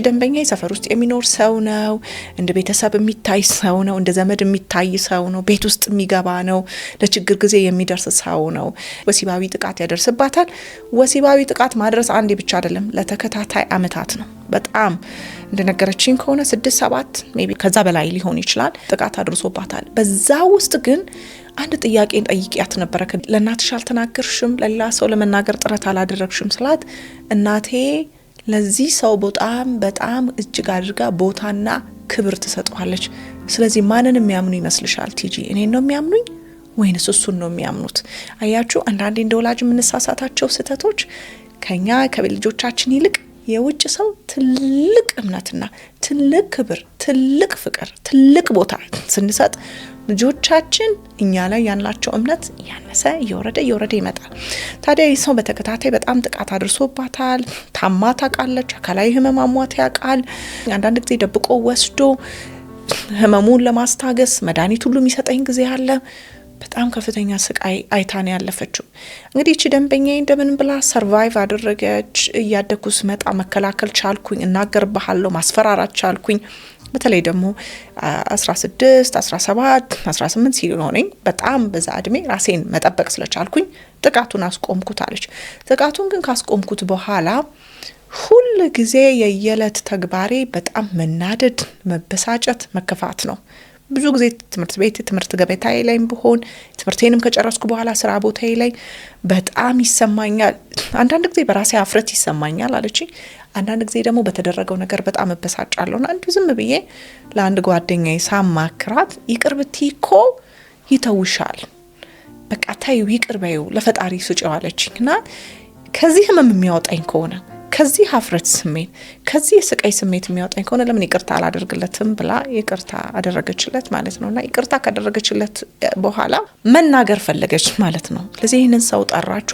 ደንበኛ ሰፈር ውስጥ የሚኖር ሰው ነው፣ እንደ ቤተሰብ የሚታይ ሰው ነው፣ እንደ ዘመድ የሚታይ ሰው ነው፣ ቤት ውስጥ የሚገባ ነው፣ ለችግር ጊዜ የሚደርስ ሰው ነው። ወሲባዊ ጥቃት ያደርስባታል። ወሲባዊ ጥቃት ማድረስ አንዴ ብቻ አይደለም፣ ለተከታታይ አመታት ነው። በጣም እንደነገረችኝ ከሆነ 6-7 ሜይ ቢ ከዛ በላይ ሊሆን ይችላል ጥቃት አድርሶባታል። በዛ ውስጥ ግን አንድ ጥያቄን ጠይቂያት ነበረ። ለእናትሽ አልተናገርሽም? ለሌላ ሰው ለመናገር ጥረት አላደረግሽም ስላት እናቴ ለዚህ ሰው በጣም እጅግ አድርጋ ቦታና ክብር ትሰጠዋለች። ስለዚህ ማንን የሚያምኑ ይመስልሻል ቲጂ? እኔን ነው የሚያምኑኝ ወይንስ እሱን ነው የሚያምኑት? አያችሁ፣ አንዳንዴ እንደ ወላጅ የምንሳሳታቸው ስህተቶች ከኛ ከልጆቻችን ይልቅ የውጭ ሰው ትልቅ እምነትና ትልቅ ክብር፣ ትልቅ ፍቅር፣ ትልቅ ቦታ ስንሰጥ ልጆቻችን እኛ ላይ ያላቸው እምነት ያነሰ እየወረደ ይመጣል። ታዲያ ይህ ሰው በተከታታይ በጣም ጥቃት አድርሶባታል። ታማ ታውቃለች። አካላዊ ህመም አሟት ያውቃል። አንዳንድ ጊዜ ደብቆ ወስዶ ህመሙን ለማስታገስ መድኃኒት ሁሉ የሚሰጠኝ ጊዜ አለ። በጣም ከፍተኛ ስቃይ አይታን ያለፈችው። እንግዲህ እቺ ደንበኛዬ እንደምን ብላ ሰርቫይቭ አደረገች። እያደኩ ስመጣ መከላከል ቻልኩኝ፣ እናገርብሃለሁ፣ ማስፈራራት ቻልኩኝ። በተለይ ደግሞ 16፣ 17፣ 18 ሲሆነኝ በጣም በዛ እድሜ ራሴን መጠበቅ ስለቻልኩኝ ጥቃቱን አስቆምኩት አለች። ጥቃቱን ግን ካስቆምኩት በኋላ ሁል ጊዜ የየዕለት ተግባሬ በጣም መናደድ፣ መበሳጨት፣ መከፋት ነው። ብዙ ጊዜ ትምህርት ቤት ትምህርት ገበታዬ ላይ ብሆን ትምህርቴንም ከጨረስኩ በኋላ ስራ ቦታዬ ላይ በጣም ይሰማኛል። አንዳንድ ጊዜ በራሴ አፍረት ይሰማኛል አለች። አንዳንድ ጊዜ ደግሞ በተደረገው ነገር በጣም እበሳጫለሁና አንዱ ዝም ብዬ ለአንድ ጓደኛዬ ሳማክራት ይቅር ብትይ እኮ ይተውሻል፣ በቃ ታዩ፣ ይቅር በይው፣ ለፈጣሪ ስጪው አለችኝና ከዚህ ህመም የሚያወጣኝ ከሆነ ከዚህ ሀፍረት ስሜት ከዚህ ስቃይ ስሜት የሚያወጣኝ ከሆነ ለምን ይቅርታ አላደርግለትም ብላ ይቅርታ አደረገችለት ማለት ነውና ይቅርታ ካደረገችለት በኋላ መናገር ፈለገች ማለት ነው። ስለዚህ ይህንን ሰው ጠራችሁ።